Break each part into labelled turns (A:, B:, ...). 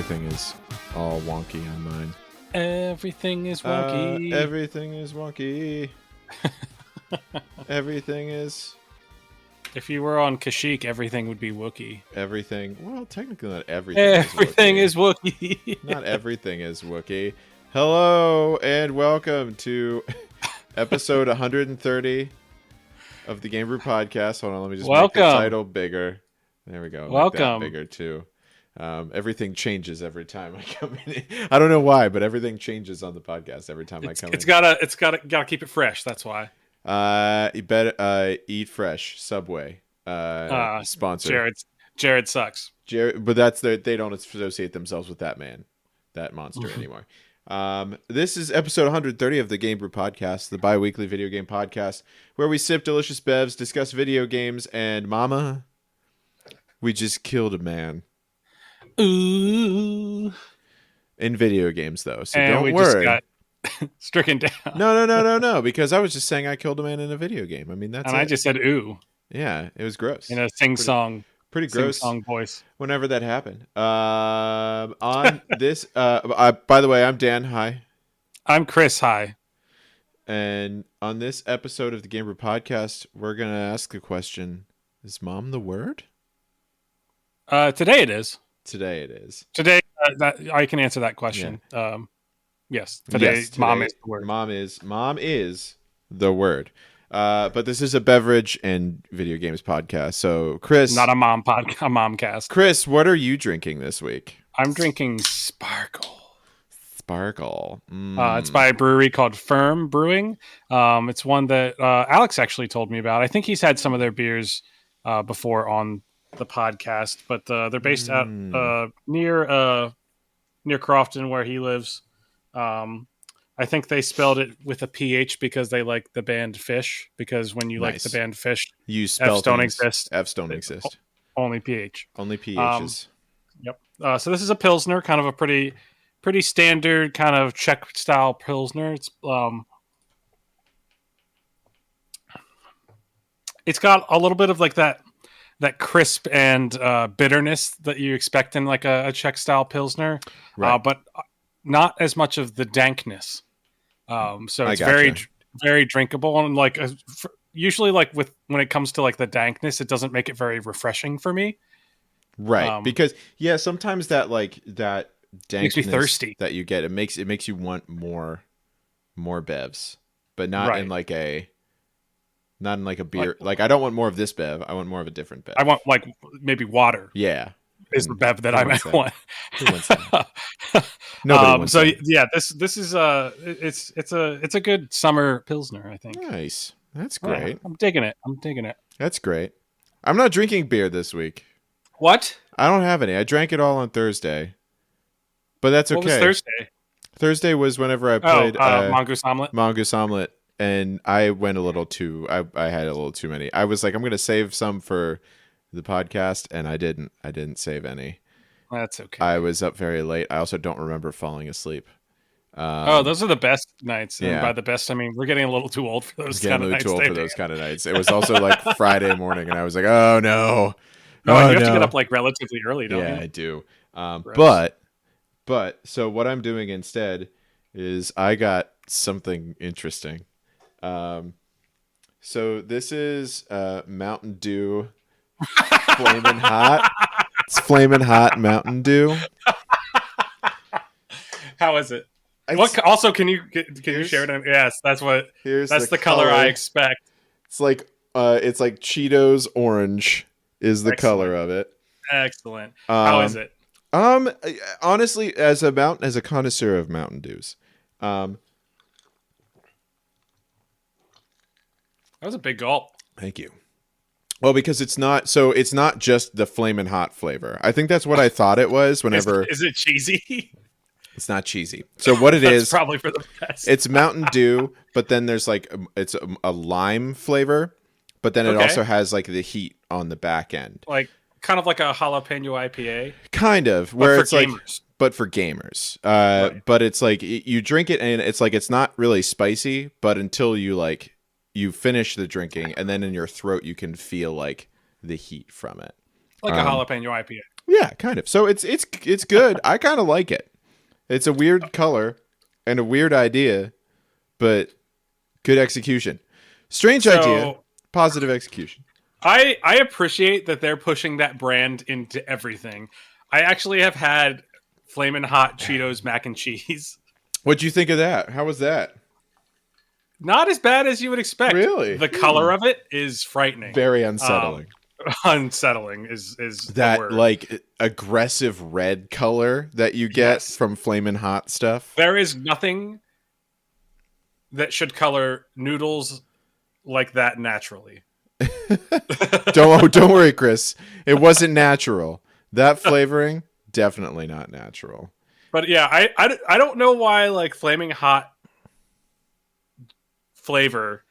A: everything is all wonky on mine.
B: Everything is wonky.
A: Everything is wonky. Everything is...
B: If you were on Kashyyyk, everything would be Wookiee.
A: Everything... Well, technically not everything
B: Everything
A: is
B: Wookiee.
A: Not everything is Wookiee. Hello, and welcome to episode 130 of the GameBrew Podcast. Hold on, let me just make the title bigger. There we go.
B: Welcome.
A: Make that bigger, too. Everything changes every time I come in. I don't know why, but everything changes on the podcast every time I come in. It's gotta keep it fresh. That's why. You better eat fresh. Subway sponsor.
B: Jared sucks.
A: But they don't associate themselves with that man, that monster anymore. This is episode 130 of the GameBrew Podcast, the bi-weekly video game podcast where we sip delicious bevs, discuss video games, and mama, we just killed a man.
B: Ooh.
A: In video games, though, so
B: and
A: don't worry.
B: Just got stricken down.
A: No, because I was just saying I killed a man in a video game. I mean, that's
B: I just said ooh.
A: Yeah, it was gross.
B: In a sing-song.
A: Pretty gross
B: sing-song voice.
A: Whenever that happened. On this, by the way, I'm Dan. Hi.
B: I'm Chris. Hi.
A: And on this episode of the GameBrew Podcast, we're going to ask the question, is mom the word?
B: Today it is.
A: Today it is.
B: Today, I can answer that question.
A: Yeah.
B: Yes. Today, mom is the word.
A: Mom is the word. But this is a beverage and video games podcast. So, Chris,
B: not a momcast.
A: Chris, what are you drinking this week?
B: I'm drinking Sparkle.
A: It's
B: by a brewery called Firm Brewing. It's one that Alex actually told me about. I think he's had some of their beers before on the podcast, but they're based out near Crofton, where he lives. I think they spelled it with a PH because they like the band Fish. Because when you like the band Fish,
A: you spell
B: F's don't exist.
A: F's don't exist.
B: Only PH.
A: Only PHs.
B: Yep. So this is a Pilsner, kind of a pretty standard kind of Czech style Pilsner. It's got a little bit of like that crisp and bitterness that you expect in like a Czech style Pilsner, right. But not as much of the dankness. So it's very drinkable, and like usually like when it comes to like the dankness, it doesn't make it very refreshing for me.
A: Right, because sometimes that dankness
B: makes me thirsty
A: that you get, it makes you want more bevs, but not in like a beer. Like I don't want more of this bev. I want more of a different bev.
B: I want like maybe water.
A: Yeah.
B: Is the bev that I might want.
A: Who wants that? Nobody wants that.
B: Yeah, this is it's a good summer Pilsner, I think.
A: Nice. That's great.
B: I'm digging it.
A: That's great. I'm not drinking beer this week.
B: What?
A: I don't have any. I drank it all on Thursday. But that's okay.
B: What was Thursday?
A: Thursday was whenever I played
B: Mongoose Omelet.
A: Mongoose Omelet, and I went a little too I had a little too many. I was like, I'm going to save some for the podcast, and I didn't save any.
B: That's okay.
A: I was up very late. I also don't remember falling asleep.
B: Those are the best nights. And by the best, I mean we're getting a little too old for those kind of nights.
A: Those kind of nights. It was also like Friday morning, and I was like, oh no.
B: You have to get up like relatively early, don't you?
A: Yeah, I do. But so what I'm doing instead is I got something interesting. So this is Mountain Dew. Flamin' hot. It's Flamin' hot Mountain Dew.
B: How is it? What also can you share it? Yes, that's the color I expect.
A: It's like Cheetos orange is the color of it.
B: Excellent. How is it?
A: Honestly, as a connoisseur of Mountain Dews,
B: that was a big gulp.
A: Thank you. Well, because it's not just the Flamin' Hot flavor. I think that's what I thought it was whenever...
B: Is it cheesy?
A: It's not cheesy. So what it is...
B: probably for the best.
A: It's Mountain Dew, but then there's like... It's a lime flavor, but then it also has like the heat on the back end.
B: Like, kind of like a jalapeno IPA?
A: Kind of. Where it's gamers. Like... But for gamers.
B: Right.
A: But it's like, you drink it and it's like, it's not really spicy, but until you finish the drinking, and then in your throat you can feel like the heat from it.
B: Like a jalapeno IPA.
A: Yeah, kind of. So it's good. I kind of like it. It's a weird color and a weird idea, but good execution. Strange idea, positive execution.
B: I appreciate that they're pushing that brand into everything. I actually have had Flamin' Hot Cheetos mac and cheese.
A: What'd you think of that? How was that?
B: Not as bad as you would expect.
A: Really?
B: The color of it is frightening.
A: Very unsettling.
B: Unsettling is
A: that
B: the word.
A: Like aggressive red color that you get from Flamin' Hot stuff.
B: There is nothing that should color noodles like that naturally.
A: Don't worry, Chris. It wasn't natural. That flavoring, definitely not natural.
B: But yeah, I don't know why like Flaming Hot flavor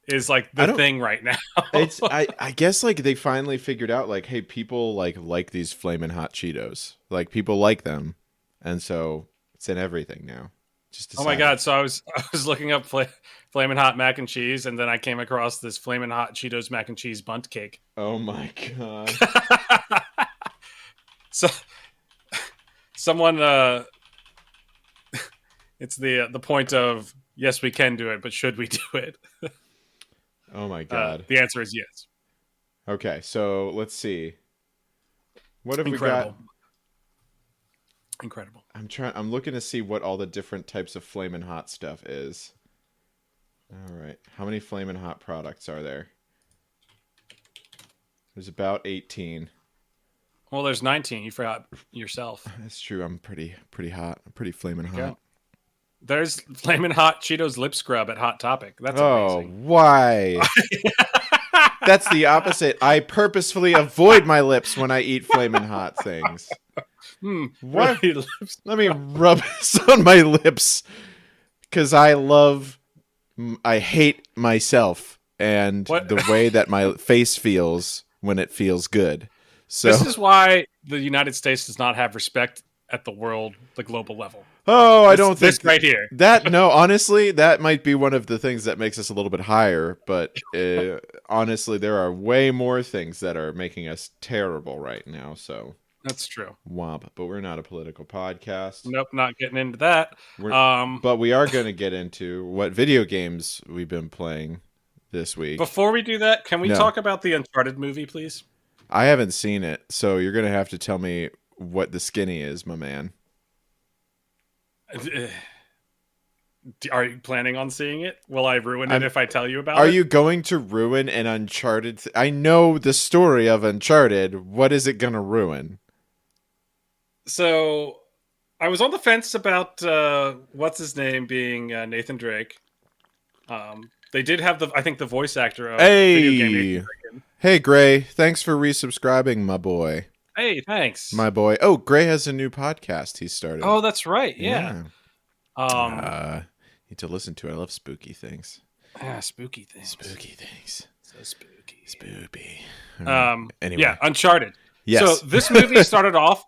B: is like the thing right now.
A: It's I guess like they finally figured out like, hey, people like these Flamin' Hot Cheetos. Like people like them, and so it's in everything now.
B: Oh my god! So I was looking up Flamin' Hot mac and cheese, and then I came across this Flamin' Hot Cheetos mac and cheese bundt cake.
A: Oh my god!
B: So someone, it's the point of yes, we can do it, but should we do it?
A: Oh my god!
B: The answer is yes.
A: Okay, so let's see. What have we got?
B: Incredible.
A: I'm looking to see what all the different types of Flamin' Hot stuff is. All right. How many Flamin' Hot products are there? There's about 18.
B: Well, there's 19. You forgot yourself.
A: That's true. I'm pretty hot. I'm pretty Flamin' Hot.
B: Go. There's Flamin' Hot Cheetos lip scrub at Hot Topic. That's amazing.
A: Why? That's the opposite. I purposefully avoid my lips when I eat Flamin' Hot things. What?
B: Really?
A: Let me rub this on my lips because I hate myself and the way that my face feels when it feels good. So
B: this is why the United States does not have respect at the global level.
A: Oh, I don't think
B: this right here.
A: No, honestly, that might be one of the things that makes us a little bit higher. But honestly, there are way more things that are making us terrible right now. So
B: that's true.
A: Womp. But we're not a political podcast.
B: Nope, not getting into that.
A: But we are going to get into what video games we've been playing this week.
B: Before we do that, can we talk about the Uncharted movie, please?
A: I haven't seen it, so you're going to have to tell me what the skinny is, my man.
B: Are you planning on seeing it? Will I ruin it if I tell you about it?
A: Are you going to ruin an Uncharted? I know the story of Uncharted. What is it going to ruin?
B: So, I was on the fence about what's his name being Nathan Drake. They did have the voice actor of video game Nathan Drake.
A: Hey, Gray. Thanks for resubscribing, my boy.
B: Hey, thanks.
A: My boy. Oh, Gray has a new podcast he started.
B: Oh, that's right. Yeah.
A: Need to listen to it. I love spooky things.
B: Yeah, spooky things.
A: Spooky things.
B: So spooky.
A: Spooky.
B: Anyway. Yeah, Uncharted.
A: Yes.
B: So this movie started off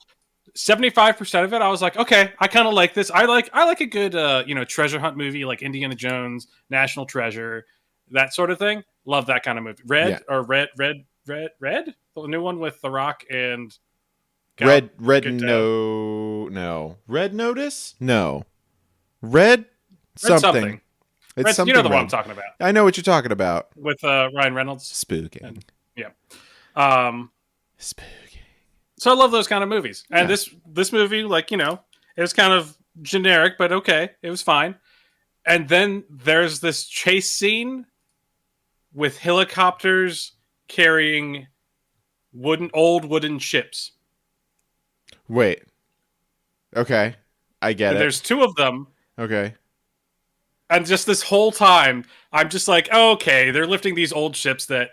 B: 75% of it. I was like, okay, I kind of like this. I like a good treasure hunt movie like Indiana Jones, National Treasure, that sort of thing. Love that kind of movie. Red. The new one with The Rock and
A: Red Notice? No. Red something. It's something.
B: You know the one I'm talking about.
A: I know what you're talking about.
B: With Ryan Reynolds.
A: Spooking.
B: Spooking. So I love those kind of movies. And this movie, it was kind of generic, but okay. It was fine. And then there's this chase scene with helicopters carrying old wooden ships.
A: Wait. Okay. I get it.
B: There's two of them.
A: Okay.
B: And just this whole time, I'm just like, oh, okay, they're lifting these old ships that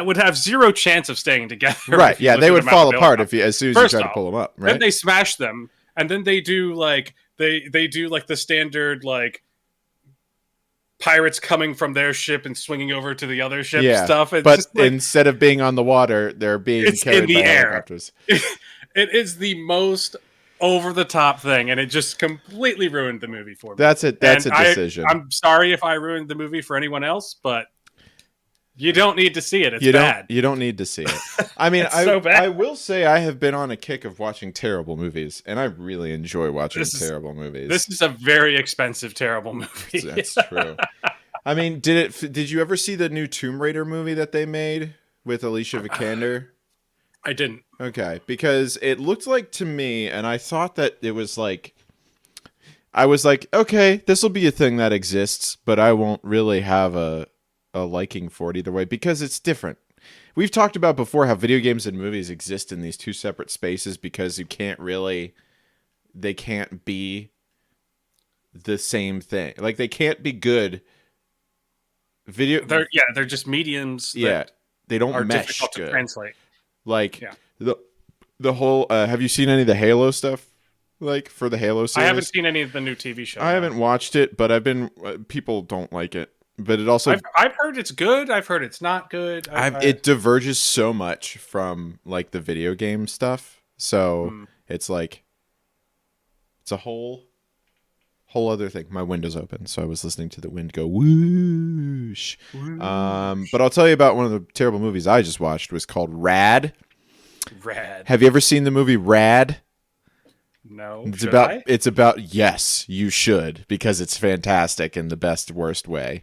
B: would have zero chance of staying together.
A: Right, yeah, they would fall apart as soon as you try to pull them up, right?
B: Then they smash them, and then they do they do the standard pirates coming from their ship and swinging over to the other ship stuff. It's
A: but instead of being on the water, they're being carried
B: in the
A: by
B: air.
A: Helicopters.
B: It is the most over the top thing, and it just completely ruined the movie for me.
A: That's a decision.
B: I'm sorry if I ruined the movie for anyone else, but You don't need to see it. It's
A: You
B: bad.
A: don't need to see it. I mean,
B: so bad.
A: I will say I have been on a kick of watching terrible movies, and I really enjoy watching terrible movies.
B: This is a very expensive, terrible movie.
A: That's true. I mean, did you ever see the new Tomb Raider movie that they made with Alicia Vikander?
B: I didn't.
A: Okay, because it looked like to me, and I thought that it was like, I was like, okay, this will be a thing that exists, but I won't really have a liking for it either way because it's different. We've talked about before how video games and movies exist in these two separate spaces because they can't be the same thing. Like they can't be good.
B: They're just mediums.
A: They don't
B: are
A: mesh
B: difficult
A: good.
B: to translate.
A: Like the whole. Have you seen any of the Halo stuff? Like for the Halo series,
B: I haven't seen any of the new TV shows.
A: I haven't watched it, but I've been. People don't like it. But it also,
B: I've heard it's good. I've heard it's not good.
A: It diverges so much from like the video game stuff. So it's like, it's a whole other thing. My window's open, so I was listening to the wind go whoosh. But I'll tell you about one of the terrible movies I just watched. Was called Rad.
B: Rad.
A: Have you ever seen the movie Rad?
B: No.
A: It's about yes, you should, because it's fantastic in the best worst way.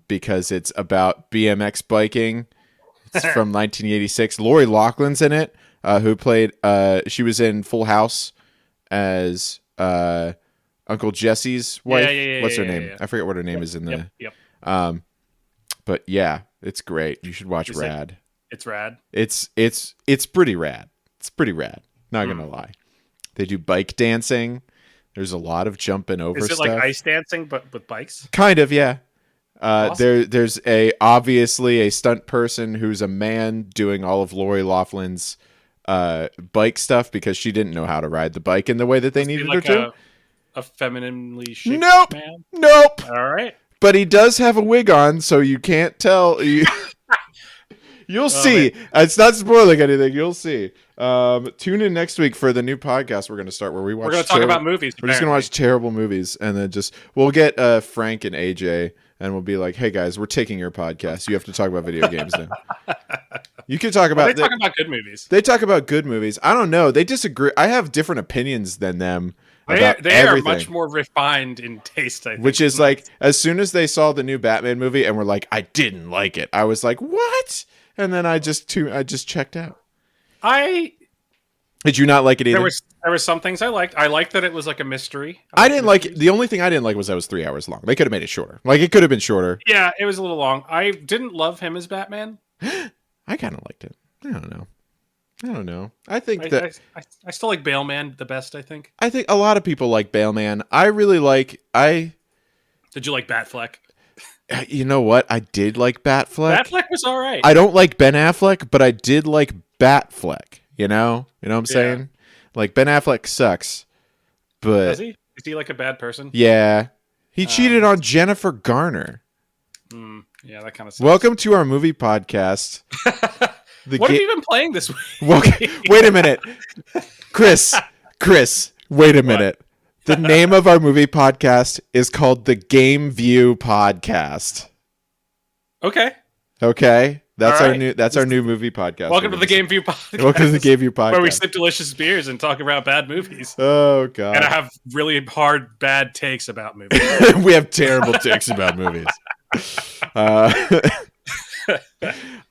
A: Because it's about BMX biking. It's from 1986. Lori Loughlin's in it, who played she was in Full House as Uncle Jesse's wife. What's her name? I forget what her name is in the but yeah, it's great. You should watch Rad.
B: It's rad.
A: It's pretty rad. It's pretty rad. Not gonna lie. They do bike dancing. There's a lot of jumping over stuff.
B: Is it like ice dancing but with bikes?
A: Kind of, yeah.
B: Awesome.
A: There's obviously a stunt person who's a man doing all of Lori Loughlin's bike stuff because she didn't know how to ride the bike in the way that they needed her to.
B: A femininely shaped man?
A: Nope.
B: All right.
A: But he does have a wig on, so you can't tell. You'll see. Man. It's not spoiling anything. You'll see. Tune in next week for the new podcast we're going to start where we're
B: going to talk about movies.
A: We're just going to watch terrible movies, and then we'll get Frank and AJ, and we'll be like, "Hey guys, we're taking your podcast. You have to talk about video games now." You can talk about.
B: They talk about good movies.
A: They talk about good movies. I don't know. They disagree. I have different opinions than them.
B: They are much more refined in taste, I think.
A: Which is like, as soon as they saw the new Batman movie and were like, "I didn't like it," I was like, "What?" And then I just checked out. Did you not like it either?
B: There were some things I liked. I liked that it was like a mystery.
A: I didn't like it. The only thing I didn't like was that it was 3 hours long. They could have made it shorter. Like it could have been shorter.
B: Yeah, it was a little long. I didn't love him as Batman.
A: I kind of liked it. I don't know. I think
B: I still like Bale Man the best. I think
A: a lot of people like Bale Man. I really like.
B: Did you like Batfleck?
A: You know what? I did like Batfleck.
B: Batfleck was all right.
A: I don't like Ben Affleck, but I did like Batfleck. You know what I'm saying? Like Ben Affleck sucks, but
B: does he? Is he like a bad person?
A: Yeah, he cheated on Jennifer Garner.
B: Yeah, that kind of sucks.
A: Welcome to our movie podcast.
B: What have you been playing this week?
A: Wait a minute, Chris. Wait a minute. The name of our movie podcast is called the GameBrew Podcast.
B: Okay.
A: That's our new movie podcast.
B: Welcome to the GameBrew Podcast.
A: Welcome to the GameBrew Podcast,
B: where we sip delicious beers and talk about bad movies.
A: Oh god.
B: And I have really hard bad takes about movies.
A: We have terrible takes about movies.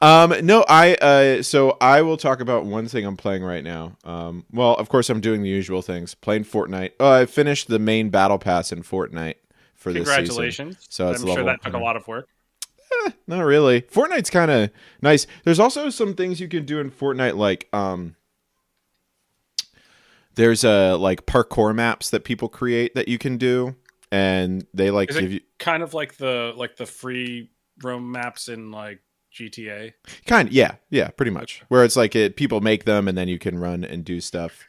A: So I will talk about one thing I'm playing right now. Well, of course I'm doing the usual things. Playing Fortnite. Oh, I finished the main battle pass in Fortnite for this season.
B: Congratulations.
A: So it's
B: I'm sure that took a lot of work.
A: Not really. Fortnite's kind of nice. There's also some things you can do in Fortnite, like there's like parkour maps that people create that you can do, and they like give you
B: kind of like the free roam maps in like GTA.
A: Kind of, yeah, pretty much. Where it's like people make them, and then you can run and do stuff.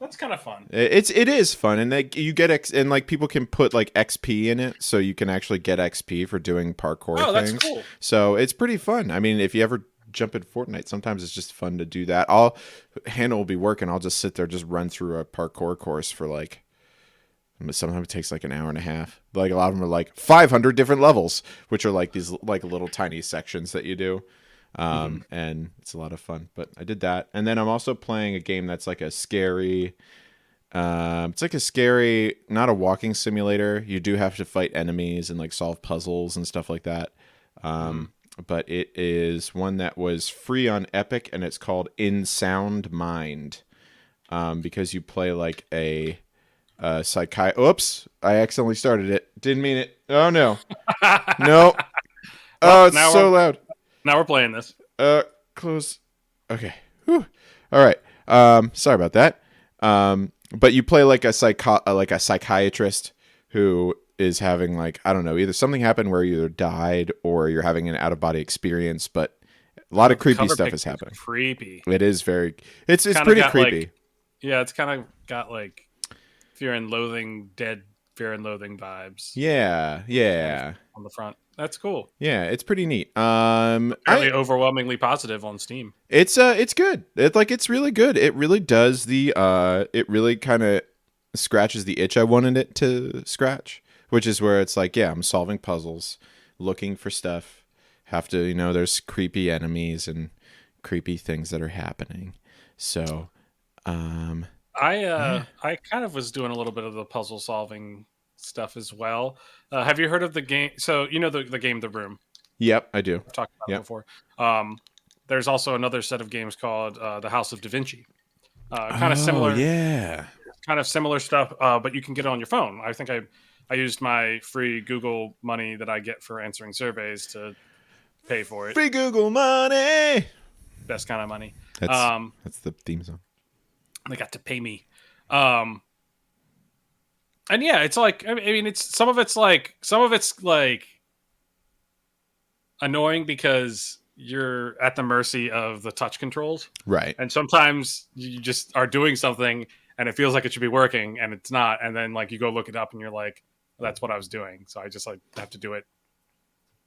B: That's kind of fun.
A: It is fun, and you get and like people can put like XP in it, so you can actually get XP for doing parkour things.
B: That's cool.
A: So it's pretty fun. I mean, if you ever jump in Fortnite, sometimes it's just fun to do that. Hannah will be working. I'll just sit there, just run through a parkour course for like Sometimes it takes like an hour and a half. Like a lot of them are like 500 different levels, which are like these like little tiny sections that you do. And it's a lot of fun. But I did that, and then I'm also playing a game that's like a scary. It's like a scary, not a walking simulator. You do have to fight enemies and like solve puzzles and stuff like that. But it is one that was free on Epic, and it's called In Sound Mind. Because you play like a Oops! I accidentally started it. Didn't mean it. Oh no, no. Oh, it's so loud.
B: Now we're playing this.
A: Close. Okay. Whew. All right. Sorry about that. But you play like a psychiatrist who is having like, I don't know, either something happened where you either died or you're having an out of body experience, but a lot of creepy stuff is happening.
B: Creepy.
A: It is very. It's pretty creepy.
B: Like, yeah, it's kind of got like Fear and Loathing vibes.
A: Yeah.
B: On the front. That's cool.
A: Yeah, it's pretty neat.
B: Really overwhelmingly positive on Steam.
A: It's good. It's really good. It really does it really kind of scratches the itch I wanted it to scratch, which is where it's like, yeah, I'm solving puzzles, looking for stuff, have to, there's creepy enemies and creepy things that are happening. So,
B: I kind of was doing a little bit of the puzzle solving stuff as well. Have you heard of the game? So the game The Room.
A: Yep, I do.
B: I've talked about it before. There's also another set of games called the House of Da Vinci. Kind of similar.
A: Yeah.
B: Kind of similar stuff, but you can get it on your phone. I think I used my free Google money that I get for answering surveys to pay for it.
A: Free Google money.
B: Best kind of money.
A: That's the theme song.
B: They got to pay me. And yeah, it's like, I mean, some of it's like annoying because you're at the mercy of the touch controls.
A: Right.
B: And sometimes you just are doing something and it feels like it should be working and it's not. And then like you go look it up and you're like, well, that's what I was doing. So I just like have to do it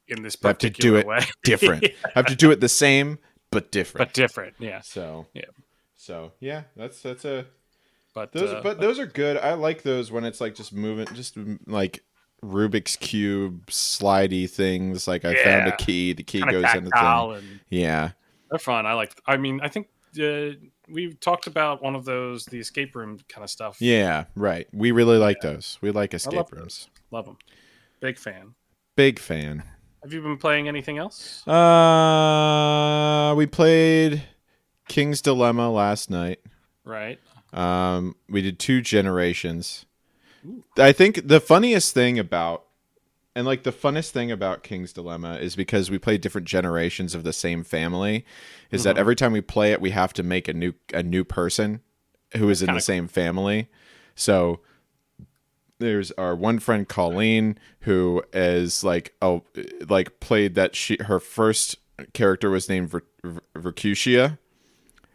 B: in this particular way.
A: Different. I have to do it the same, but different.
B: Yeah.
A: So yeah, that's a.
B: But
A: those are good. I like those when it's like just moving, just like Rubik's Cube slidey things. Like I found a key. The key goes in the thing. Yeah,
B: they're fun. I think we've talked about one of those, the escape room kind of stuff.
A: Yeah, right. We really like those. We like escape rooms.
B: Love them. Big fan.
A: Have
B: you been playing anything else?
A: We played King's Dilemma last night.
B: Right.
A: We did 2 generations. Ooh. I think the funnest thing about King's Dilemma is because we play different generations of the same family, is that every time we play it, we have to make a new person who is in the same family. So there's our one friend Colleen, who is played that her first character was named Vercutia.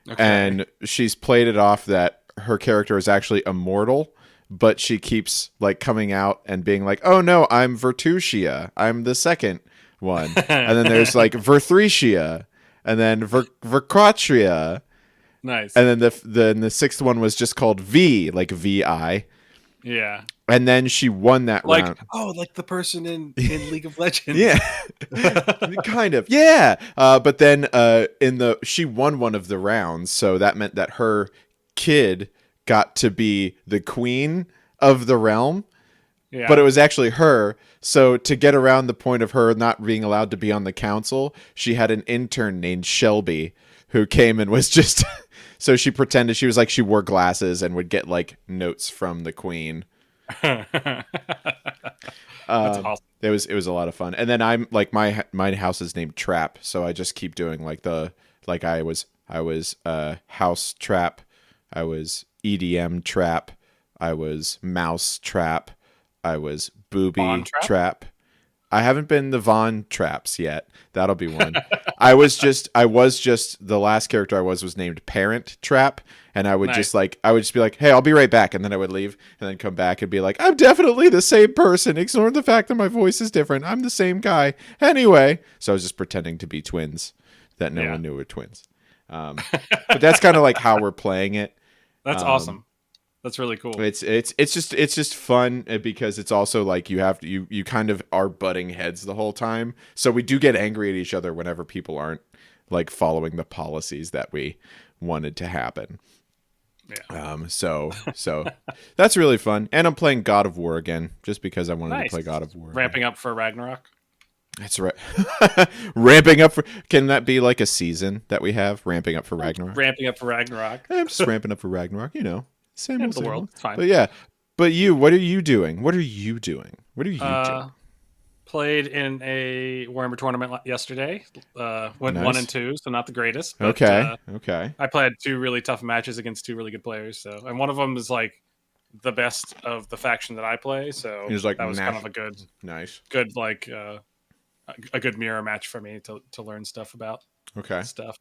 A: Okay. And she's played it off that her character is actually immortal, but she keeps like coming out and being like, "Oh no, I'm Vertutia. I'm the second one." And then there's like Verthrecia, and then Verquatria.
B: Nice.
A: And then the 6th one was just called V, like VI.
B: Yeah.
A: And then she won that round.
B: Oh, like the person in League of Legends.
A: Yeah. Kind of. Yeah. But then she won one of the rounds, so that meant that her kid got to be the queen of the realm. Yeah. But it was actually her. So to get around the point of her not being allowed to be on the council, she had an intern named Shelby who came and was just so she pretended she was like, she wore glasses and would get like notes from the queen.
B: That's awesome.
A: It was a lot of fun. And then I'm like, my house is named Trap, so I just keep doing like I was House Trap, I was EDM Trap, I was Mouse Trap, I was Booby Trap. I haven't been the Von Traps yet. That'll be one. I was just the last character I was named Parent Trap, and I would just be like, "Hey, I'll be right back," and then I would leave and then come back and be like, "I'm definitely the same person. Ignore the fact that my voice is different. I'm the same guy anyway." So I was just pretending to be twins that no one knew were twins. But that's kind of like how we're playing it.
B: That's awesome. That's really cool.
A: It's just fun because it's also like you kind of are butting heads the whole time. So we do get angry at each other whenever people aren't like following the policies that we wanted to happen.
B: Yeah.
A: So that's really fun. And I'm playing God of War again just because I wanted to
B: Nice.
A: play God of War.
B: Ramping up for Ragnarok.
A: That's right. Ramping up for, can that be like a season that we have? Ramping up for Ragnarok.
B: Ramping up for Ragnarok.
A: I'm just ramping up for Ragnarok, you know. Same
B: End
A: old
B: of the
A: same
B: world.
A: old.
B: It's fine.
A: But yeah. But you, what are you doing? What are you doing? What are you doing?
B: Played in a Warhammer tournament yesterday. Went
A: Nice.
B: 1 and 2, so not the greatest. But,
A: Okay.
B: I played 2 really tough matches against 2 really good players. So, and one of them is like the best of the faction that I play. So
A: He was like,
B: that was
A: nah.
B: kind of a good like a good mirror match for me to learn stuff about stuff.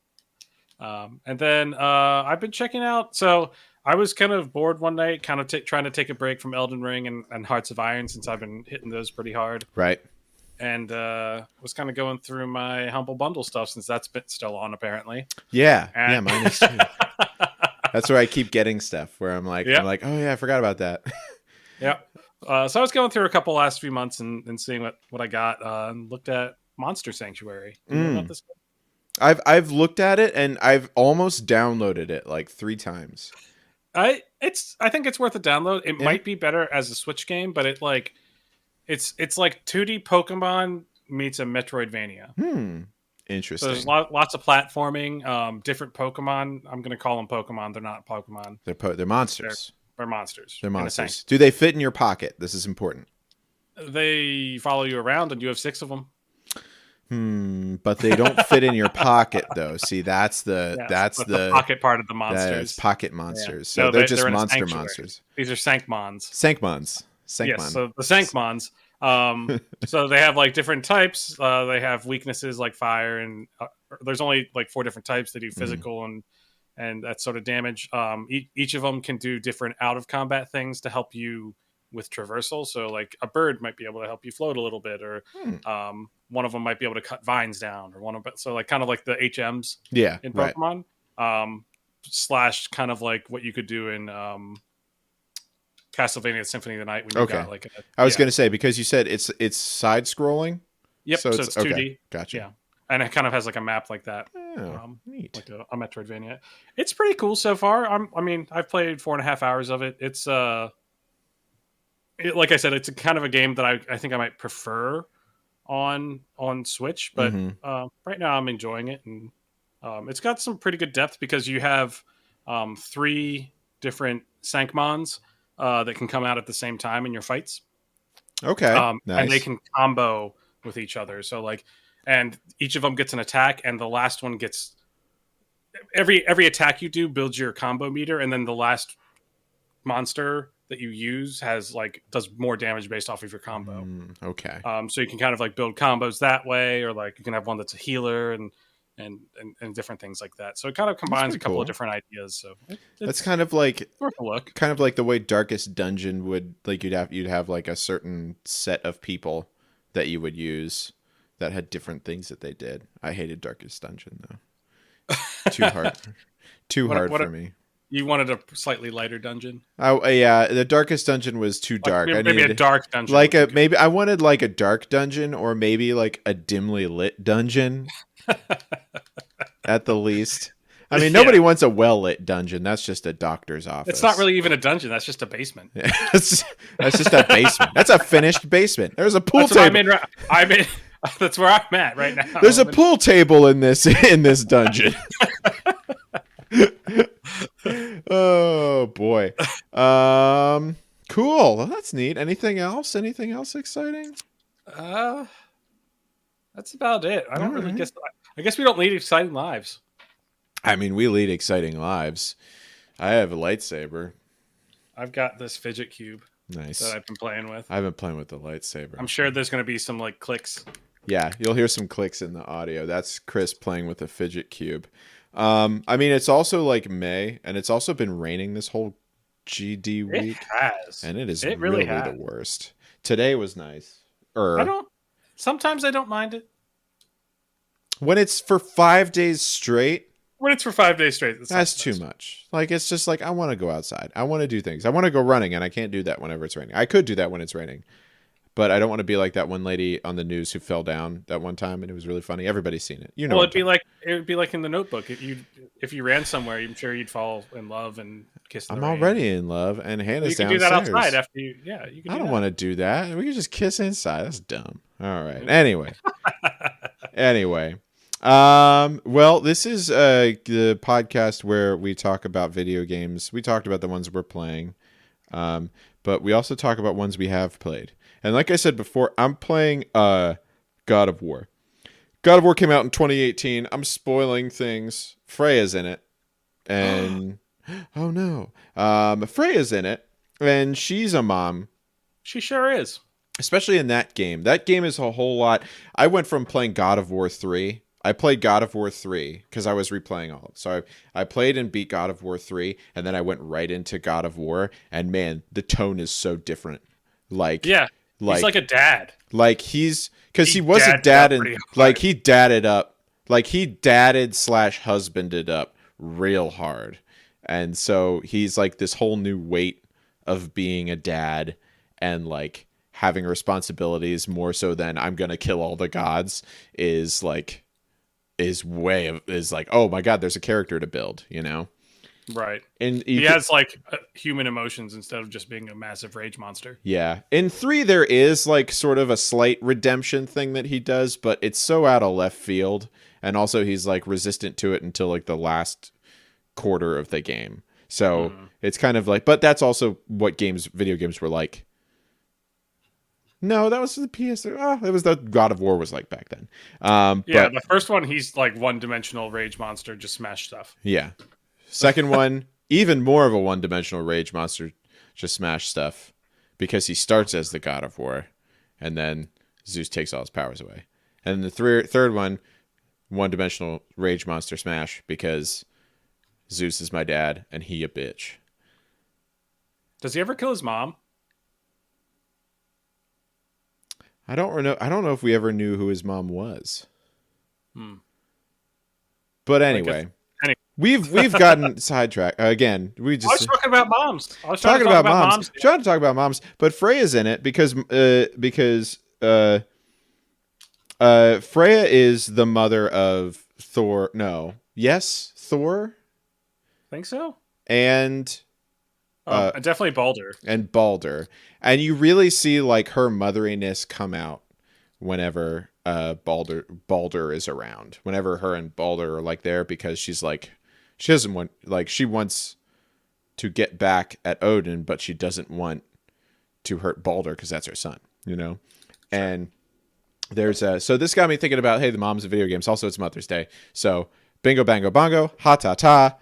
B: And then I've been checking out. So I was kind of bored one night, kind of trying to take a break from Elden Ring and Hearts of Iron since I've been hitting those pretty hard.
A: Right.
B: And was kind of going through my Humble Bundle stuff since that's been still on apparently.
A: Yeah, mine is too. That's where I keep getting stuff where I'm like, oh yeah, I forgot about that.
B: Yeah. So I was going through a couple last few months and seeing what I got and looked at Monster Sanctuary. Do you know about this game?
A: I've looked at it and I've almost downloaded it like 3 times.
B: I think it's worth a download. It might be better as a Switch game, but it's like 2D Pokemon meets a Metroidvania.
A: Interesting.
B: So there's lots of platforming, different Pokemon. I'm going to call them Pokemon. They're not Pokemon.
A: They're monsters.
B: They're monsters.
A: They're monsters. Do they fit in your pocket? This is important.
B: They follow you around, and you have 6 of them.
A: But they don't fit in your pocket, though. See, that's the
B: pocket part of the monsters.
A: That's pocket monsters.
B: Yeah.
A: So they're just monster monsters.
B: These are Sankmons.
A: Sankmons.
B: Yes, so the Sankmons. So they have like different types. They have weaknesses like fire, and there's only like 4 different types. They do physical and that sort of damage. Each of them can do different out of combat things to help you with traversal. So like a bird might be able to help you float a little bit, or one of them might be able to cut vines down, or so like kind of like the HMs in Pokemon. Slash kind of like what you could do in Castlevania Symphony of the Night when you got like
A: I was going to say, because you said it's side scrolling.
B: Yep, so it's 2D.
A: Okay. Gotcha.
B: Yeah. And it kind of has like a map like that.
A: Oh, neat.
B: Like a Metroidvania. It's pretty cool so far. I've played 4.5 hours of it. It's like I said, it's a kind of a game that I think I might prefer on Switch, but right now I'm enjoying it, and it's got some pretty good depth because you have 3 different Sankmons that can come out at the same time in your fights.
A: Okay, nice.
B: And they can combo with each other. So like, and each of them gets an attack, and the last one gets every attack you do builds your combo meter, and then the last monster that you use does more damage based off of your combo.
A: Okay.
B: So you can kind of like build combos that way, or like you can have one that's a healer and different things like that. So it kind of combines a couple of different ideas. So
A: that's kind of like
B: worth a look.
A: Kind of like the way Darkest Dungeon would, like you'd have like a certain set of people that you would use that had different things that they did. I hated Darkest Dungeon though. Too hard. For me.
B: You wanted a slightly lighter dungeon?
A: Yeah, the Darkest Dungeon was too dark.
B: Maybe a dark dungeon.
A: Maybe I wanted like a dark dungeon, or maybe like a dimly lit dungeon. At the least. I mean, nobody wants a well-lit dungeon. That's just a doctor's office.
B: It's not really even a dungeon. That's just a basement.
A: Yeah, that's just a basement. That's a finished basement. There's a pool table.
B: That's where I'm at right now.
A: There's a pool table in this dungeon. Oh boy. Cool. Well, that's neat. Anything else? Anything else exciting?
B: That's about it. I don't really guess. I guess we don't lead exciting lives.
A: I mean, we lead exciting lives. I have a lightsaber.
B: I've got this fidget cube.
A: Nice.
B: That I've been playing with.
A: I've been playing with the lightsaber.
B: I'm sure there's going to be some like clicks.
A: Yeah, you'll hear some clicks in the audio. That's Chris playing with a fidget cube. I mean, it's also like May, and it's also been raining this whole GD week.
B: It has.
A: And it is
B: really
A: really the worst. Today was nice.
B: Sometimes I don't mind it.
A: When it's for 5 days straight,
B: When it's for 5 days straight,
A: That's too much. Like, it's just like, I want to go outside. I want to do things. I want to go running, and I can't do that whenever it's raining. I could do that when it's raining, but I don't want to be like that one lady on the news who fell down that one time, and it was really funny. Everybody's seen it. You know.
B: Well, it would be like in The Notebook. If you ran somewhere, I'm sure you'd fall in love and kiss.
A: I'm already in love, and Hannah's downstairs.
B: You can do that outside after you. Yeah, you can.
A: I don't want to do that. We can just kiss inside. That's dumb. All right. Anyway. Well, this is the podcast where we talk about video games. We talked about the ones we're playing, but we also talk about ones we have played. And like I said before, I'm playing God of War. God of War came out in 2018. I'm spoiling things. Freya's in it, and oh no, Freya's in it, and she's a mom.
B: She sure is.
A: Especially in that game. That game is a whole lot. I went from playing God of War 3. I played God of War 3 because I was replaying all of it. So I played and beat God of War 3, and then I went right into God of War, and man, the tone is so different. Like,
B: yeah, he's like a dad.
A: Like, because he was a dad, and like he dadded up. Like, he dadded/husbanded up real hard. And so he's like this whole new weight of being a dad and like having responsibilities more so than I'm going to kill all the gods is like, oh my God, there's a character to build, you know?
B: Right.
A: And
B: he has like human emotions instead of just being a massive rage monster.
A: Yeah. In 3, there is like sort of a slight redemption thing that he does, but it's so out of left field. And also he's like resistant to it until like the last quarter of the game. So it's kind of like, but that's also what video games were like. No, that was the PS. Oh, it was the God of War was like back then.
B: Yeah, the first one, he's like one-dimensional rage monster, just smash stuff.
A: Yeah. Second one, even more of a one-dimensional rage monster, just smash stuff, because he starts as the God of War, and then Zeus takes all his powers away. And the third one-dimensional rage monster smash, because Zeus is my dad and he a bitch.
B: Does he ever kill his mom?
A: I don't know if we ever knew who his mom was. But anyway, we've gotten sidetracked again. I was
B: talking about moms.
A: Trying to talk about moms, but Freya's in it because Freya is the mother of Thor. No, yes, Thor.
B: Think so.
A: And
B: definitely
A: Balder. And you really see like her motheriness come out whenever Balder is around. Whenever her and Balder are like there, because she's like, she doesn't want, like, she wants to get back at Odin, but she doesn't want to hurt Balder because that's her son, you know? Sure. And there's so this got me thinking about, hey, the moms of video games. Also, it's Mother's Day. So bingo, bango, bongo, ha ta ta.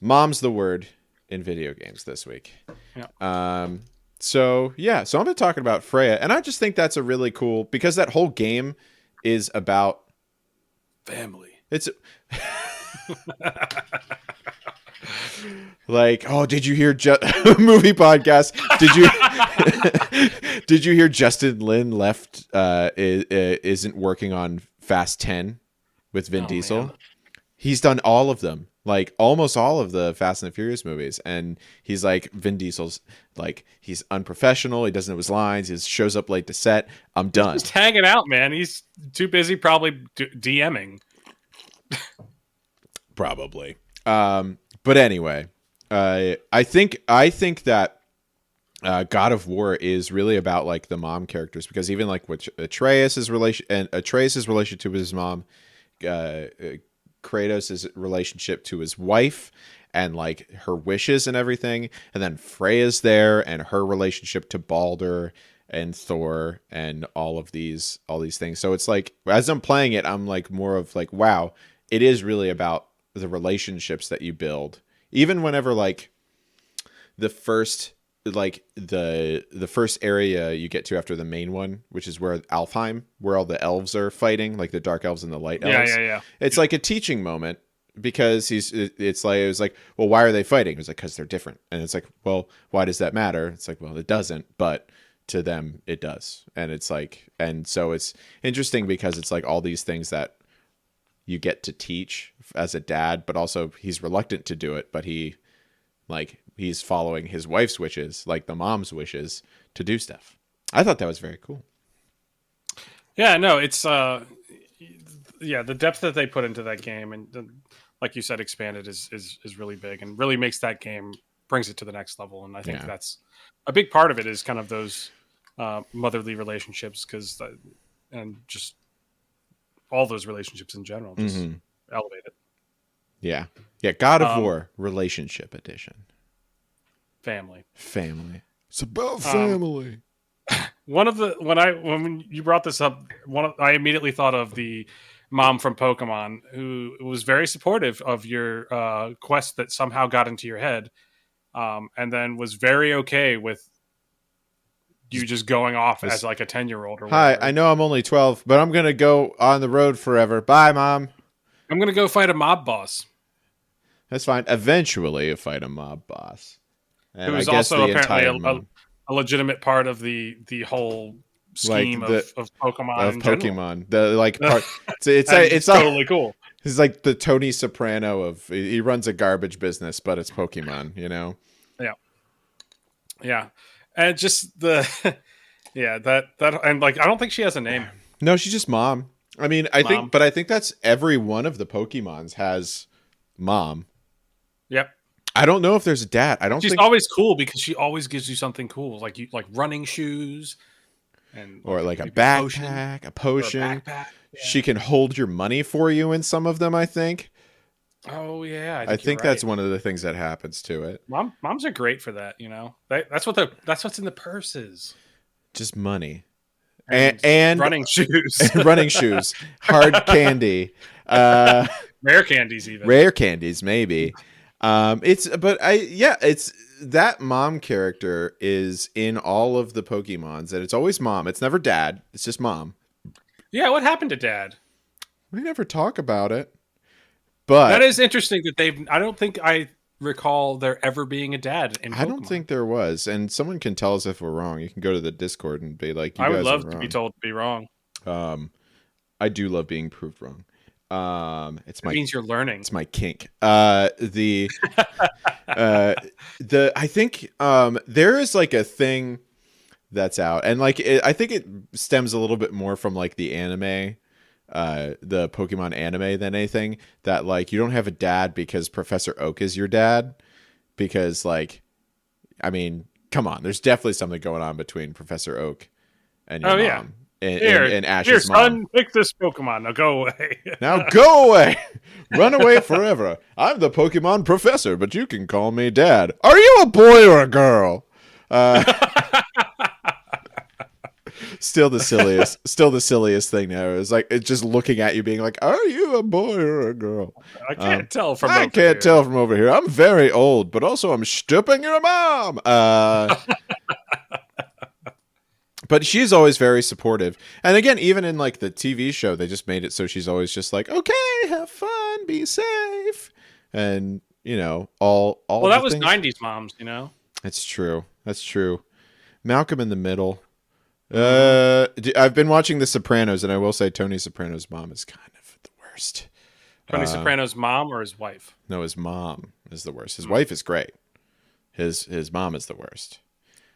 A: Mom's the word in video games this week. Yeah. So I'm going to talk about Freya, and I just think that's a really cool, because that whole game is about
B: family.
A: It's like, oh, did you hear movie podcast? Did you hear Justin Lin left isn't working on Fast 10 with Vin Diesel? Man. He's done all of them. Like almost all of the Fast and the Furious movies. And he's like, Vin Diesel's like, he's unprofessional. He doesn't know his lines. He shows up late to set. I'm done.
B: He's just hanging out, man. He's too busy probably DMing.
A: Probably. But anyway, I think that God of War is really about like the mom characters, because even like with Atreus' relationship to his mom, Kratos' relationship to his wife, and like her wishes and everything, and then Freya's there and her relationship to Balder and Thor and all these things. So it's like, as I'm playing it, I'm like more of like, wow, it is really about the relationships that you build. Even whenever like the first area you get to after the main one, which is where Alfheim, where all the elves are fighting, like the dark elves and the light elves.
B: Yeah.
A: It's like a teaching moment, because it was like, well, why are they fighting? It's like, because they're different. And it's like, well, why does that matter? It's like, well, it doesn't, but to them it does. And it's like, and so it's interesting because it's like all these things that you get to teach as a dad, but also he's reluctant to do it, but he's following his wife's wishes, like the mom's wishes, to do stuff. I thought that was very cool.
B: Yeah, no, it's the depth that they put into that game, and like you said, expanded is really big and really makes that game, brings it to the next level. And I think that's a big part of it, is kind of those motherly relationships, and just all those relationships in general, just elevate it.
A: Yeah. God of War Relationship Edition.
B: Family.
A: It's about family.
B: When you brought this up, I immediately thought of the mom from Pokemon, who was very supportive of your quest that somehow got into your head, and then was very okay with you just going off as like a 10-year-old or whatever.
A: Hi, I know I'm only 12, but I'm gonna go on the road forever. Bye, Mom.
B: I'm gonna go fight a mob boss.
A: That's fine. Eventually, you fight a mob boss. And
B: who is also apparently a legitimate part of the whole scheme of Pokemon.
A: Of Pokemon, it's
B: totally cool.
A: He's like the Tony Soprano of, he runs a garbage business, but it's Pokemon, you know?
B: Yeah, and just that and like, I don't think she has a name.
A: No, she's just Mom. I mean, I think that's every one of the Pokemons has Mom.
B: Yep.
A: I don't know if there's a dad.
B: She's always cool because she always gives you something cool, like running shoes,
A: or like a backpack, a potion.
B: Yeah.
A: She can hold your money for you in some of them, I think.
B: Oh yeah,
A: I think that's one of the things that happens to it.
B: Moms are great for that, you know. That's what's in the purses.
A: Just money. And
B: running shoes.
A: Running shoes. Hard candy.
B: Rare candies even.
A: Rare candies, maybe. It's that mom character is in all of the Pokemons, and it's always Mom. It's never Dad. It's just Mom.
B: Yeah, what happened to Dad?
A: We never talk about it. But
B: that is interesting that I don't think I recall there ever being a dad in Pokemon.
A: I don't think there was, and someone can tell us if we're wrong. You can go to the Discord and be like,
B: I would love to be told to be wrong.
A: I do love being proved wrong. It
B: means you're learning.
A: It's my kink. I think there is like a thing that's out, and like I think it stems a little bit more from like the anime, the Pokemon anime, than anything, that like you don't have a dad because Professor Oak is your dad, because like, I mean, come on, there's definitely something going on between Professor Oak and your mom.
B: Yeah.
A: And Ash's
B: here, son,
A: mom.
B: pick this Pokemon. Now go away.
A: Now go away. Run away forever. I'm the Pokemon professor, but you can call me Dad. Are you a boy or a girl? Still the silliest thing now is like, it's just looking at you being like, are you a boy or a girl?
B: I can't tell from
A: over here. I'm very old, but also I'm stooping your mom. But she's always very supportive. And again, even in like the TV show, they just made it so she's always just like, okay, have fun, be safe. And, you know, all
B: well, that was things. 90s moms, you know?
A: That's true. Malcolm in the Middle. I've been watching The Sopranos, and I will say Tony Soprano's mom is kind of the worst.
B: Tony Soprano's mom or his wife?
A: No, his mom is the worst. His wife is great. His mom is the worst.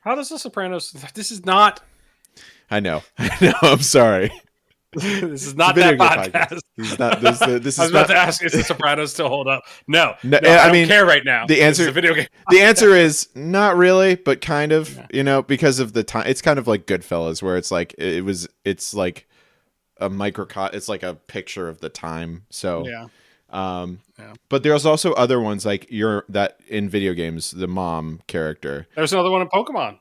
B: How does The Sopranos... This is not...
A: I know. I'm sorry.
B: This is not that podcast.
A: This
B: I was about to ask, is The Sopranos still hold up? No,
A: I
B: don't
A: mean,
B: care right now.
A: The answer,
B: it's a video game.
A: The answer is not really, but kind of. Yeah. You know, because of the time. It's kind of like Goodfellas, where it's like it's like a it's like a picture of the time. So
B: yeah.
A: But there's also other ones like that in video games, the mom character.
B: There's another one in Pokemon.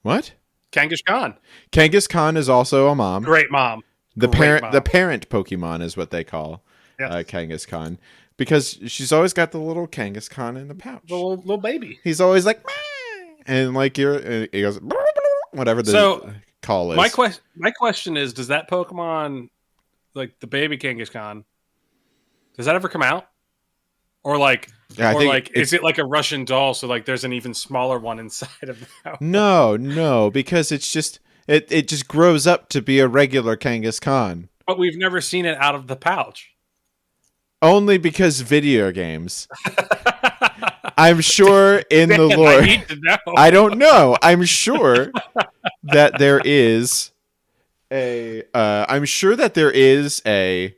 A: What?
B: Kangaskhan.
A: Kangaskhan is also a mom.
B: Great mom.
A: The parent Pokemon is what they call Kangaskhan, because she's always got the little Kangaskhan in the pouch.
B: The little baby.
A: He's always like, meh! And like he goes, whatever the call is.
B: My question is, does that Pokemon, like the baby Kangaskhan, does that ever come out? Or like, is it like a Russian doll? So like, there's an even smaller one inside of that.
A: No, because it's just it just grows up to be a regular Kangaskhan.
B: But we've never seen it out of the pouch.
A: Only because video games. I'm sure in the
B: Dan,
A: lore.
B: I need to know.
A: I don't know. I'm sure that there is a. I'm sure that there is a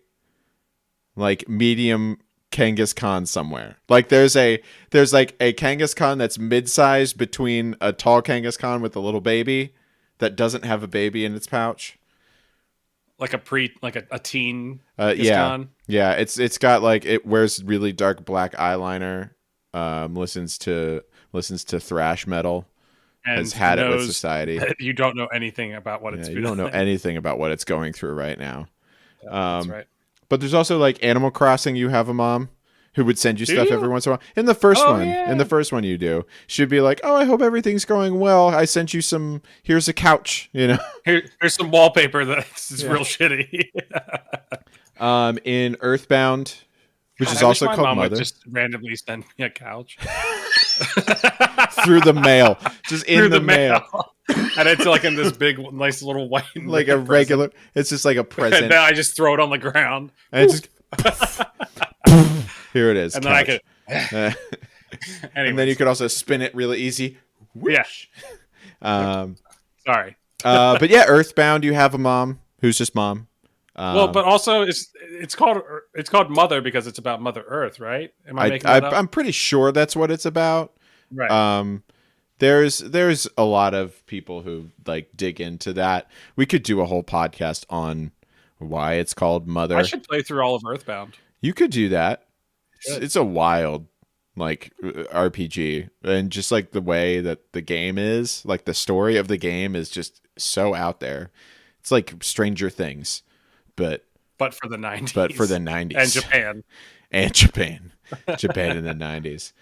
A: like medium Kangaskhan somewhere. Like there's like a Kangaskhan that's mid-sized between a tall Kangaskhan with a little baby that doesn't have a baby in its pouch.
B: Like a teen.
A: Yeah. It's got like, it wears really dark black eyeliner. Listens to thrash metal.
B: And
A: has had it with society.
B: You don't know anything about what it's.
A: You don't know anything about what it's going through right now.
B: That's right.
A: But there's also like Animal Crossing. You have a mom who would send you stuff every once in a while. In the first one, in the first one, you do. She'd be like, "Oh, I hope everything's going well. I sent you some. Here's a couch. You know,
B: here's some wallpaper that's real shitty."
A: In Earthbound, which is also called
B: mom
A: Mother,
B: would just randomly send me a couch
A: through the mail, just in the mail.
B: And it's like in this big, nice little white,
A: like a regular. It's just like a present.
B: And then I just throw it on the ground,
A: and it's just here it is.
B: And
A: couch.
B: then I could.
A: And then you could also spin it really easy. Whoosh.
B: Yeah. Sorry.
A: But yeah, Earthbound. You have a mom who's just mom.
B: Well, but also it's called Mother because it's about Mother Earth, right? Am I making that up?
A: I'm pretty sure that's what it's about.
B: Right.
A: There's a lot of people who like dig into that. We could do a whole podcast on why it's called Mother.
B: I should play through all of Earthbound.
A: You could do that. It's a wild like RPG, and just like the way that the game is, like the story of the game is just so out there. It's like Stranger Things, but
B: for the 90s.
A: But for the 90s.
B: And Japan.
A: Japan in the 90s.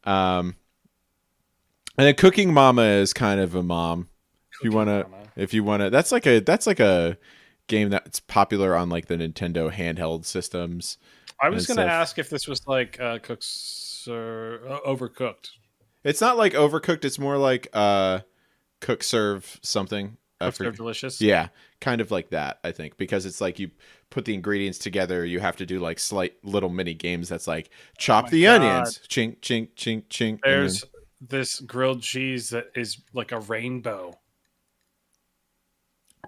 A: And then Cooking Mama is kind of a mom. If you wanna, that's like a game that's popular on like the Nintendo handheld systems.
B: I was gonna ask if this was like Cooks or Overcooked.
A: It's not like Overcooked. It's more like Cook Serve something.
B: Cook Serve Delicious.
A: Yeah, kind of like that. I think because it's like you put the ingredients together. You have to do like slight little mini games. That's like chop the onions. Chink chink chink chink.
B: There's this grilled cheese that is like a rainbow.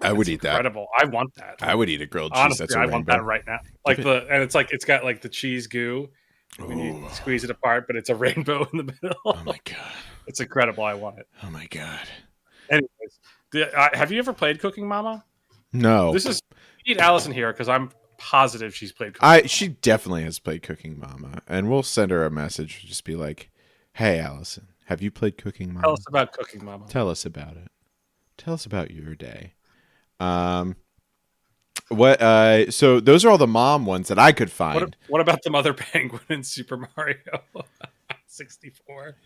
A: I would eat
B: incredible.
A: that.
B: I want that.
A: I would eat a grilled cheese.
B: Honestly,
A: that's a
B: I
A: rainbow.
B: want that right now. Like it's got like the cheese goo when you squeeze it apart, but it's a rainbow in the middle.
A: Oh my god,
B: it's incredible. I want it.
A: Oh my god.
B: Anyways, have you ever played Cooking Mama?
A: No.
B: We need Allison here because I'm positive she's played Cooking Mama.
A: She definitely has played Cooking Mama, and we'll send her a message. Just be like, "Hey, Allison, have you played Cooking Mama?
B: Tell us about Cooking Mama.
A: Tell us about it. Tell us about your day." So those are all the mom ones that I could find.
B: What about the Mother Penguin in Super Mario 64?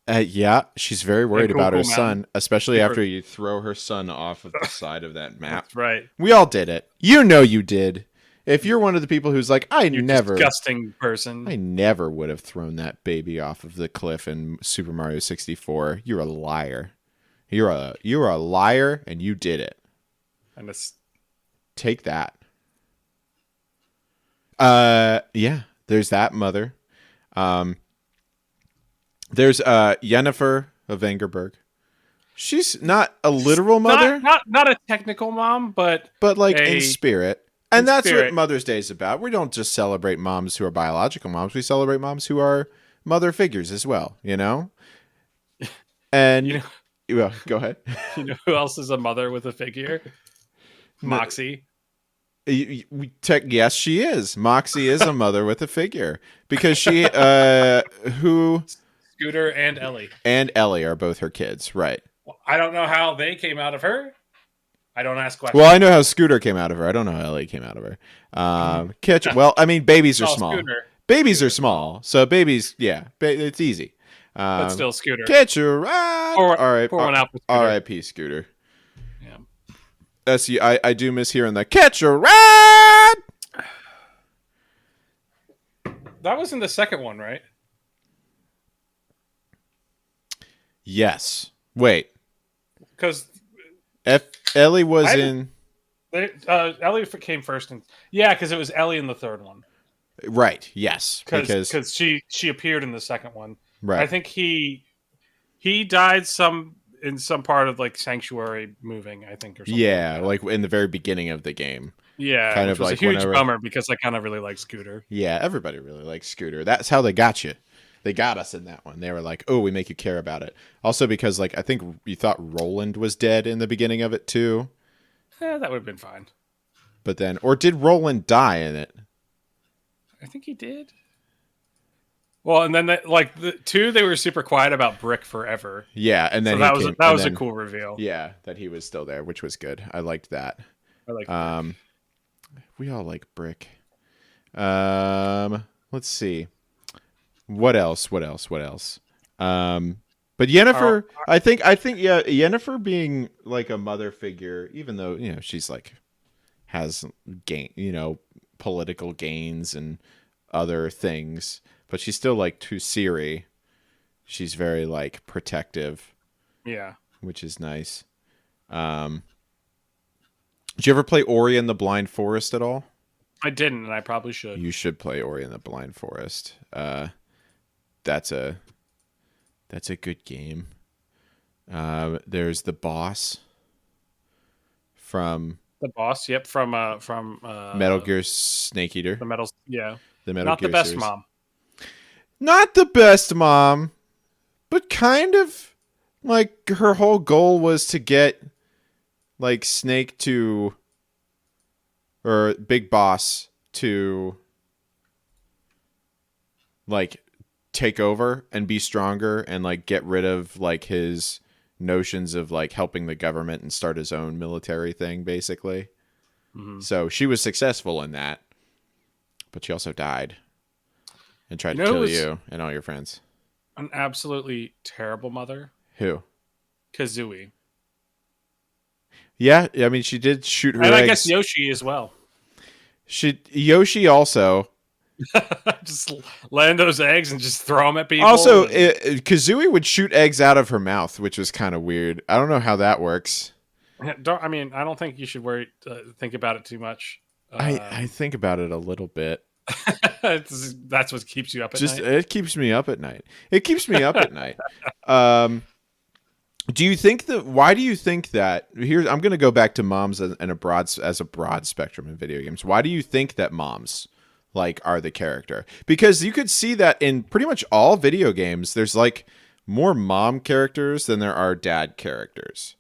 A: Yeah, she's very worried about her son, especially after you throw her son off of the side of that map.
B: That's right.
A: We all did it. You know you did. If you're one of the people who's like,
B: disgusting person.
A: I never would have thrown that baby off of the cliff in Super Mario 64. You're a liar. You're a liar, and you did it.
B: And
A: take that. Yeah, there's that Mother. There's Yennefer of Vengerberg. She's not a literal mother,
B: not a technical mom, but
A: like in spirit. And that's what Mother's Day is about. We don't just celebrate moms who are biological moms. We celebrate moms who are mother figures as well. You know. And well, go ahead.
B: You know who else is a mother with a figure? Moxie.
A: Yes, she is. Moxie is a mother with a figure because she
B: Scooter and Ellie.
A: And Ellie are both her kids, right?
B: Well, I don't know how they came out of her. I don't ask questions.
A: Well, I know how Scooter came out of her. I don't know how Ellie came out of her. Well, I mean, babies are small.
B: Scooter.
A: Babies are small, so babies, yeah, it's easy.
B: But still, Scooter.
A: Catch a ride.
B: All right, pour one out for Scooter.
A: R.I.P. Scooter.
B: Yeah.
A: I do miss hearing the catch a ride.
B: That was in the second one, right?
A: Yes. Wait.
B: Because
A: Ellie was in.
B: Ellie came first, and yeah, because it was Ellie in the third one.
A: Right. Yes.
B: Because she appeared in the second one. I
A: Right.
B: think he died in some part of like Sanctuary moving, I think, or something like
A: Yeah,
B: that.
A: like in the very beginning of the game.
B: Yeah,
A: Kind
B: which
A: of
B: was a
A: like
B: huge
A: whenever.
B: bummer because I kind of really like Scooter.
A: Yeah, everybody really likes Scooter. That's how they got you. They got us in that one. They were like, "Oh, we make you care about it." Also, because like I think you thought Roland was dead in the beginning of it too,
B: That would have been fine.
A: but then, or did Roland die in it?
B: I think he did. Well, and then the two, they were super quiet about Brick forever.
A: Yeah, and then
B: So that was a cool reveal.
A: Yeah, that he was still there, which was good. I liked that.
B: I like Brick.
A: We all like Brick. Let's see. What else? But Yennefer, I think yeah, Yennefer being like a mother figure, even though, she's like has political gains and other things, but she's still like to Ciri. She's very like protective.
B: Yeah.
A: Which is nice. Did you ever play Ori and the Blind Forest at all?
B: I didn't, and I probably should.
A: You should play Ori and the Blind Forest. That's a good game. There's the boss from Metal Gear Snake Eater.
B: The Metal, yeah.
A: The Metal
B: Not
A: Gear
B: the best
A: series.
B: mom.
A: Not the best mom, but kind of like her whole goal was to get like Snake to, or Big Boss to like take over and be stronger and like get rid of like his notions of like helping the government and start his own military thing, basically. Mm-hmm. So she was successful in that, but she also died and tried to kill you and all your friends.
B: An absolutely terrible mother.
A: Who?
B: Kazooie.
A: Yeah, I mean, she did shoot her
B: and
A: eggs.
B: I guess Yoshi as well.
A: Yoshi also.
B: Just land those eggs and just throw them at people.
A: Also, Kazooie would shoot eggs out of her mouth, which was kind of weird. I don't know how that works.
B: I don't think you should think about it too much.
A: I think about it a little bit.
B: That's what keeps you up at night.
A: It keeps me up at night. It keeps me up at night. Do you think why do you think that here? I'm going to go back to moms as a broad spectrum in video games. Why do you think that moms like are the character? Because you could see that in pretty much all video games. There's like more mom characters than there are dad characters,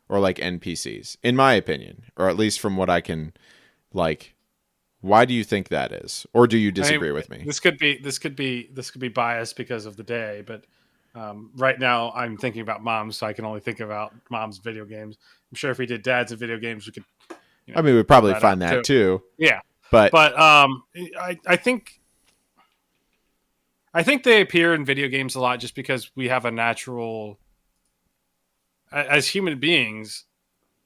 A: or like NPCs, in my opinion, or at least from what I can like. Why do you think that is, or do you disagree with me?
B: This could be biased because of the day, but right now I'm thinking about moms, so I can only think about moms video games. I'm sure if we did dads in video games, we could.
A: We'd probably find that too.
B: Yeah,
A: but
B: I think they appear in video games a lot just because we have a natural, as human beings.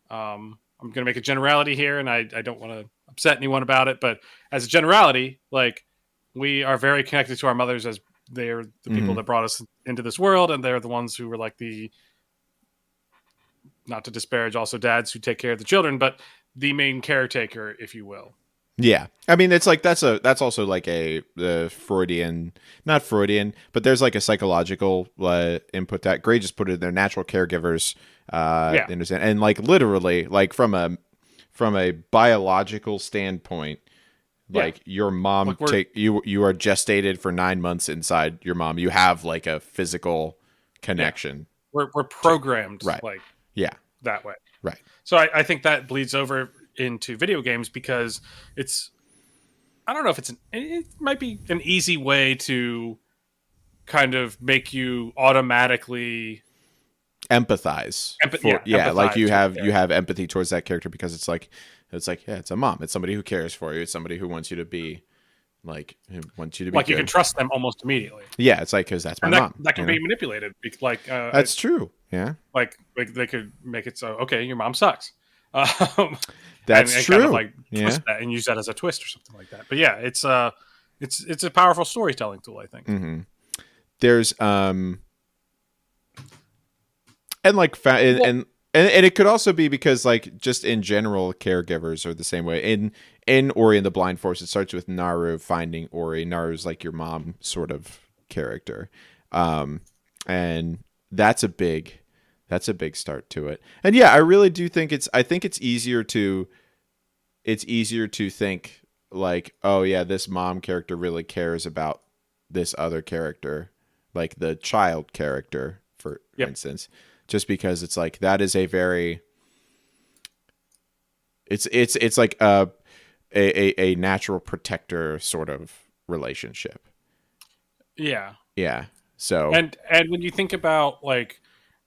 B: I'm going to make a generality here, and I don't want to upset anyone about it, but as a generality, like, we are very connected to our mothers, as they're the people that brought us into this world, and they're the ones who were like not to disparage also dads who take care of the children, but the main caretaker, if you will.
A: Yeah, I mean, it's like that's also like the Freudian, not Freudian, but there's like a psychological input that Gray just put it in their natural caregivers. Understand, and like literally, like from a biological standpoint, like your mom you are gestated for 9 months inside your mom. You have like a physical connection.
B: We're programmed
A: right.
B: like that way.
A: Right.
B: So I think that bleeds over into video games because I don't know if it might be an easy way to kind of make you automatically
A: empathize. Like you have empathy towards that character because it's like it's a mom. It's somebody who cares for you. It's somebody who wants you to be like you
B: good. You can trust them almost immediately.
A: Yeah, it's like because that's my mom.
B: That can be manipulated. Like
A: that's true. Yeah,
B: like they could make it so okay, your mom sucks.
A: That's
B: and
A: true.
B: Kind of like twist that and use that as a twist or something like that. But yeah, it's a powerful storytelling tool, I think.
A: Mm-hmm. There's and And it could also be because, like, just in general, caregivers are the same way. In Ori and the Blind Forest, it starts with Naru finding Ori. Naru's like your mom sort of character. And that's a big start to it. And yeah, I really do think it's easier to think like, oh yeah, this mom character really cares about this other character, like the child character, for instance, just because it's like that is a very it's like a natural protector sort of relationship.
B: Yeah.
A: Yeah. So
B: and when you think about, like,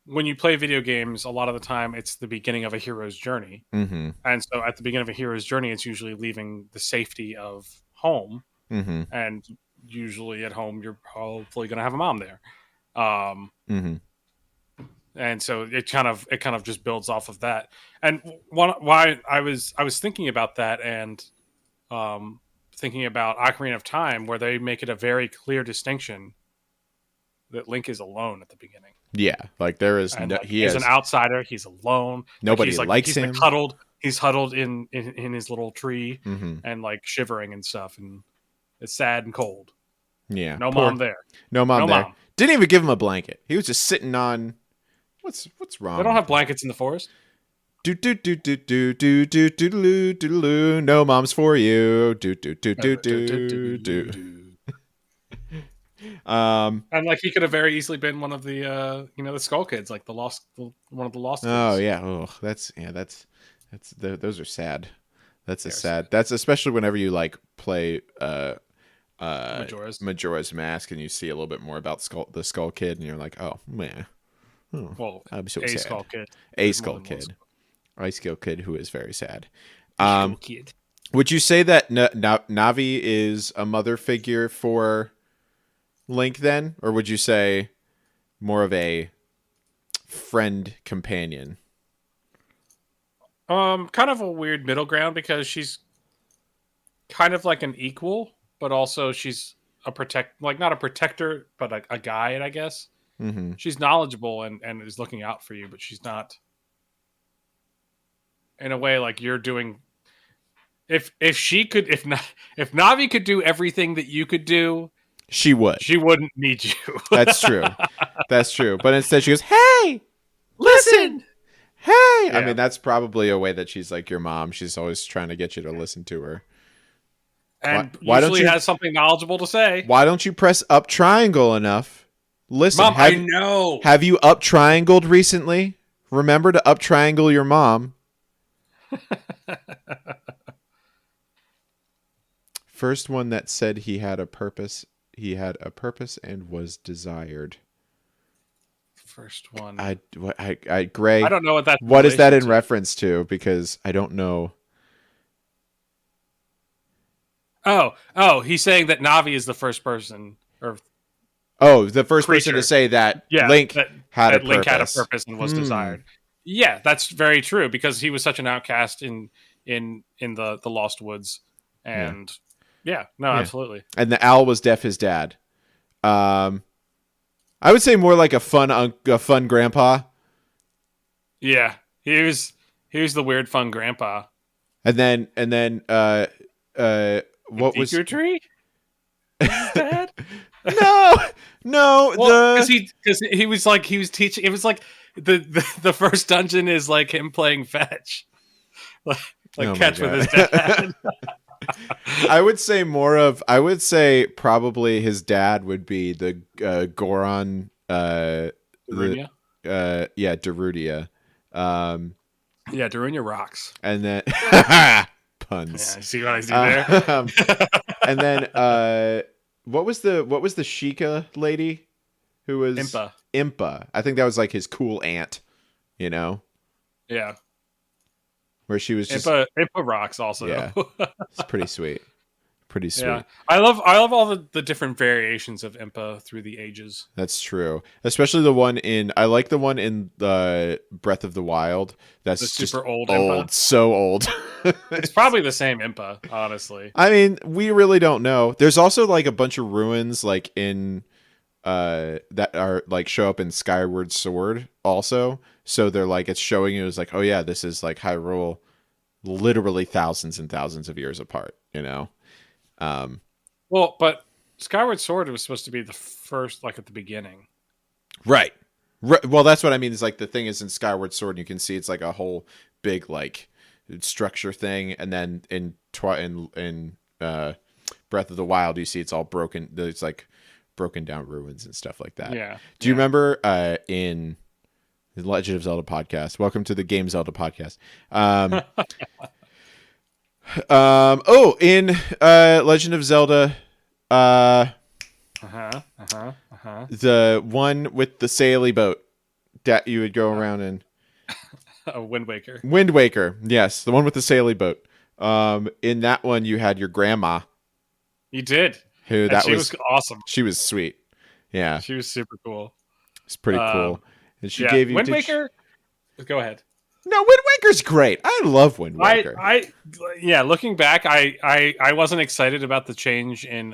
B: when you play video games, a lot of the time it's the beginning of a hero's journey.
A: Mm-hmm.
B: And so at the beginning of a hero's journey, it's usually leaving the safety of home.
A: Mm-hmm.
B: And usually at home, you're hopefully going to have a mom there.
A: Mm-hmm.
B: And so it kind of just builds off of that. And why I was thinking about that, and thinking about Ocarina of Time, where they make it a very clear distinction that Link is alone at the beginning.
A: Yeah, like there is
B: he's an outsider. He's alone.
A: Nobody likes him.
B: He's huddled in his little tree,
A: mm-hmm.
B: and like shivering and stuff, and it's sad and cold.
A: Yeah,
B: mom there.
A: No mom there. Didn't even give him a blanket. He was just sitting on. What's wrong?
B: They don't have blankets in the forest.
A: Do do do do do do do do do do. No mom's for you. Do do do do do do.
B: And like he could have very easily been one of the the Skull Kids, like one of the lost kids.
A: Oh yeah. Oh, that's those are sad. That's that's especially whenever you like play Majora's Mask and you see a little bit more about the Skull Kid and you're like, oh man. Oh,
B: well,
A: I'm so
B: a
A: sad.
B: Skull Kid.
A: A Skull Kid. A Skull Kid who is very sad.
B: Kid.
A: Would you say that Navi is a mother figure for Link then? Or would you say more of a friend companion?
B: Kind of a weird middle ground, because she's kind of like an equal, but also she's not a protector, but a guide, I guess.
A: Mm-hmm.
B: She's knowledgeable and is looking out for you, but she's not, in a way, like you're doing. If Navi could do everything that you could do, she wouldn't need you.
A: That's true. But instead she goes, "Hey, listen. Hey." Yeah. I mean, that's probably a way that she's like your mom. She's always trying to get you to listen to her.
B: And why usually has something knowledgeable to say.
A: Why don't you press up triangle enough? Listen,
B: Mom, I know.
A: Have you up triangled recently? Remember to up triangle your mom. First one that said he had a purpose. He had a purpose and was desired.
B: First one.
A: Gray.
B: I don't know what that.
A: What is that in reference to? Because I don't know.
B: Oh, he's saying that Navi is the first person, or
A: the first person to say that Link had a purpose
B: and was desired. Yeah, that's very true, because he was such an outcast in the Lost Woods, and absolutely. And the owl was
A: deaf, his dad. I would say more like a fun grandpa.
B: Yeah, he was the weird fun grandpa.
A: And then what was
B: your tree? Dad?
A: No.
B: Well, because he was teaching. It was like the first dungeon is like him playing fetch, like catch with his dad.
A: I would say probably his dad would be the Goron.
B: Darunia?
A: Darunia.
B: Darunia rocks.
A: And then puns.
B: Yeah, see what I do there?
A: And then what was the Sheikah lady who was Impa? I think that was like his cool aunt,
B: Yeah.
A: Where she was just
B: Impa rocks also.
A: Yeah. It's pretty sweet. Pretty sweet. Yeah.
B: I love all the different variations of Impa through the ages.
A: That's true. Especially I like the one in the Breath of the Wild. That's
B: the super old
A: Impa. So old.
B: It's probably the same Impa, honestly.
A: I mean, we really don't know. There's also like a bunch of ruins like in that are like show up in Skyward Sword also. So they're like, it's showing you as like, oh yeah, this is like Hyrule, literally thousands and thousands of years apart.
B: Well, but Skyward Sword was supposed to be the first, like at the beginning.
A: Right. Well, that's what I mean. Is like the thing is in Skyward Sword, you can see it's like a whole big like structure thing, and then in Breath of the Wild, you see it's all broken. It's like broken down ruins and stuff like that.
B: Yeah.
A: Do you remember in the Legend of Zelda podcast? Welcome to the Game Zelda podcast. In Legend of Zelda, the one with the saily boat that you would go around in.
B: Wind Waker.
A: Wind Waker, yes, the one with the saily boat. In that one, you had your grandma.
B: You did.
A: She was
B: awesome.
A: She was sweet. Yeah,
B: she was super cool.
A: It's pretty cool. And she gave you
B: Wind Waker. Go ahead.
A: No, Wind Waker's great. I love Wind Waker.
B: Looking back, I wasn't excited about the change in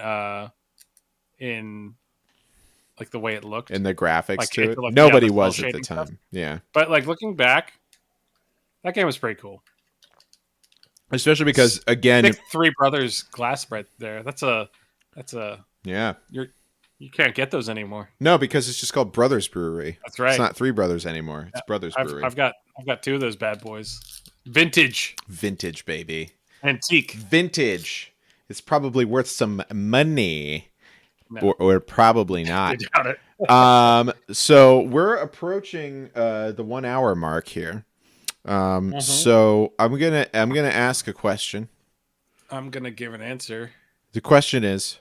B: like the way it looked
A: and the graphics
B: like,
A: to it.
B: like,
A: Nobody was at the time.
B: Stuff.
A: Yeah,
B: but like looking back, that game was pretty cool.
A: Especially because again,
B: Three Brothers glass spread there. That's a
A: yeah.
B: You can't get those anymore.
A: No, because it's just called Brothers Brewery.
B: That's right.
A: It's not Three Brothers anymore. It's Brothers Brewery.
B: I've got two of those bad boys. Vintage,
A: baby.
B: Antique.
A: Vintage. It's probably worth some money. No. Or probably not.
B: I doubt
A: it. So we're approaching the 1 hour mark here. So I'm gonna ask a question.
B: I'm gonna give an answer.
A: The question is,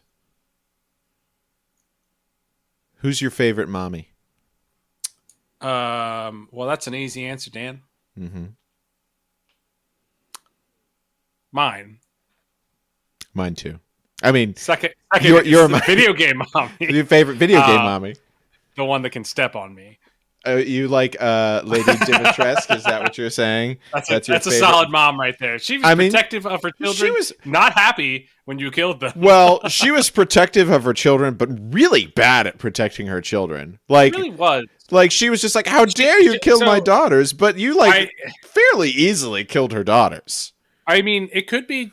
A: who's your favorite mommy?
B: Well, that's an easy answer, Dan.
A: Mm-hmm.
B: Mine
A: too. I mean,
B: second
A: you're my
B: video game mommy.
A: Your favorite video game mommy.
B: The one that can step on me.
A: You like Lady Dimitrescu? Is that what you're saying?
B: That's a solid mom right there. She was protective of her children. She was not happy when you killed them.
A: Well, she was protective of her children, but really bad at protecting her children. Like,
B: she really was.
A: Like, she was just like, "How dare you kill my daughters?" But you fairly easily killed her daughters.
B: I mean, it could be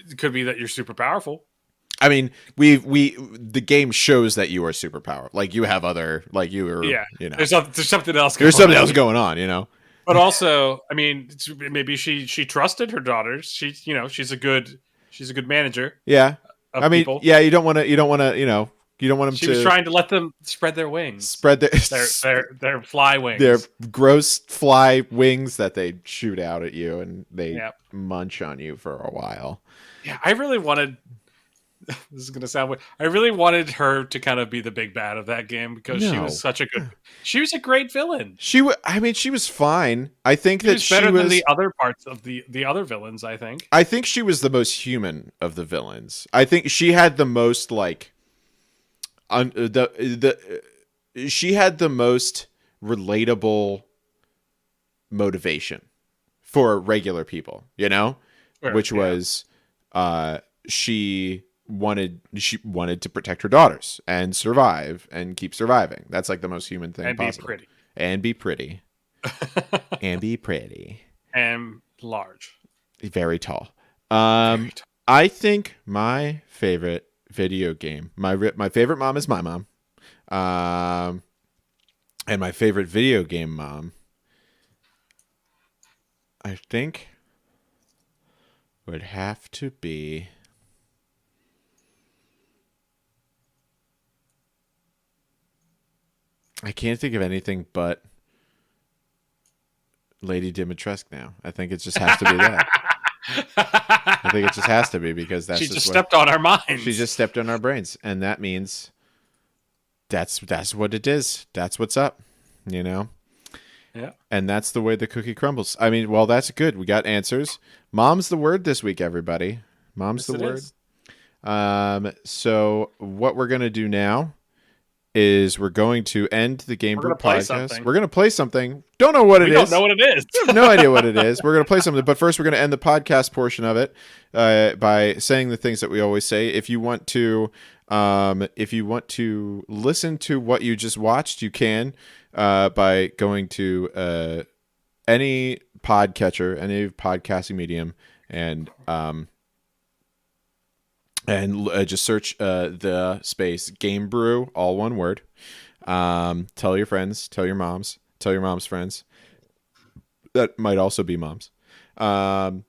B: that you're super powerful.
A: I mean, the game shows that you are super powerful. Like, you have other, like, you are, you know.
B: There's something else
A: going on, you know.
B: But also, I mean, maybe she trusted her daughters. She's a good manager.
A: Yeah. I mean, people. Yeah, you don't want to, you don't want them
B: She was trying to let them spread their wings.
A: Spread
B: their fly wings.
A: Their gross fly wings that they shoot out at you and they munch on you for a while.
B: Yeah, I really wanted... This is going to sound weird. I really wanted her to kind of be the big bad of that game because she was she was a great villain. She
A: was fine. I think that she was
B: better than the other parts of the other villains, I think.
A: I think she was the most human of the villains. I think she had the most like she had the most relatable motivation for regular people, you know?
B: Sure,
A: which was she wanted to protect her daughters and survive and keep surviving. That's like the most human thing possible. And be pretty. And be pretty.
B: And large.
A: Very tall. I think my favorite video game, my favorite mom is my mom. And my favorite video game mom, I think, would have to be I can't think of anything but Lady Dimitrescu now. I think it just has to be that. I think it just has to be because that's
B: she just stepped on our minds.
A: She just stepped on our brains, and that means that's what it is. That's what's up, you know?
B: Yeah.
A: And that's the way the cookie crumbles. I mean, well, that's good. We got answers. Mom's the word this week, everybody. Mom's the word. So what we're going to do now is we're going to end the GameBrew podcast. We're going to play something. Don't know what it is.
B: We don't know what it is.
A: We have no idea what it is. We're going to play something. But first, we're going to end the podcast portion of it by saying the things that we always say. If you want to If you want to listen to what you just watched, you can by going to any podcatcher, any podcasting medium, and just search the space GameBrew, all one word. Tell your friends, tell your moms friends. That might also be moms. You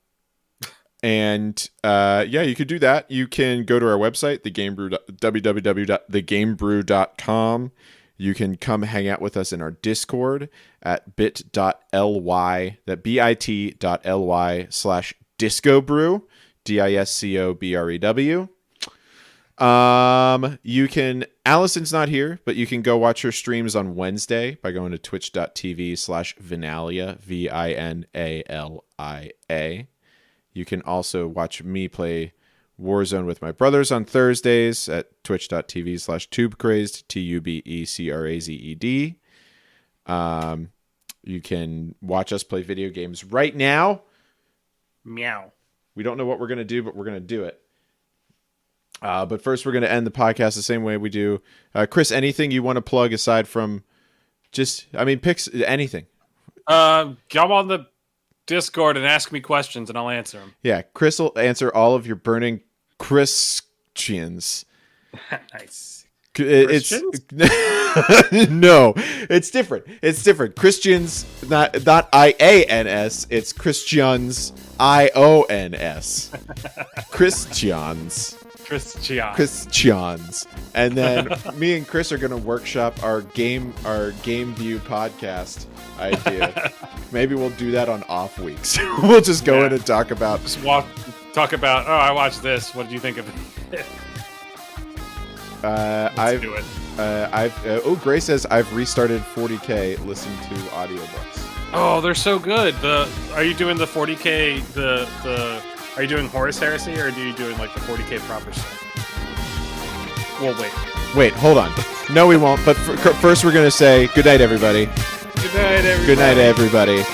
A: could do that. You can go to our website, www.thegamebrew.com. You can come hang out with us in our Discord at bit.ly, that bit.ly/discobrew, DISCOBREW. Allison's not here, but you can go watch her streams on Wednesday by going to twitch.tv/Vinalia, VINALIA. You can also watch me play Warzone with my brothers on Thursdays at twitch.tv/tubecrazed, TUBECRAZED. You can watch us play video games right now.
B: Meow.
A: We don't know what we're going to do, but we're going to do it. But first, we're going to end the podcast the same way we do. Chris, anything you want to plug aside from pick anything?
B: Come on the Discord and ask me questions, and I'll answer them.
A: Yeah, Chris will answer all of your burning Christians.
B: Nice.
A: It's no, it's different. It's different. Christians, not IANS. It's Christians, IONS. Christians. And then me and Chris are gonna workshop our GameBrew podcast idea. Maybe we'll do that on off weeks. We'll just go in and talk about.
B: Oh, I watched this. What did you think of it? Let's do it.
A: Gray says I've restarted 40K. Listen to audiobooks.
B: Oh, they're so good. Are you doing the 40K? Are you doing Horus Heresy, or are you doing like the 40K proper stuff? Well,
A: wait, hold on. No, we won't. But first, we're gonna say good night, everybody.
B: Good night, everybody.
A: Good night, everybody.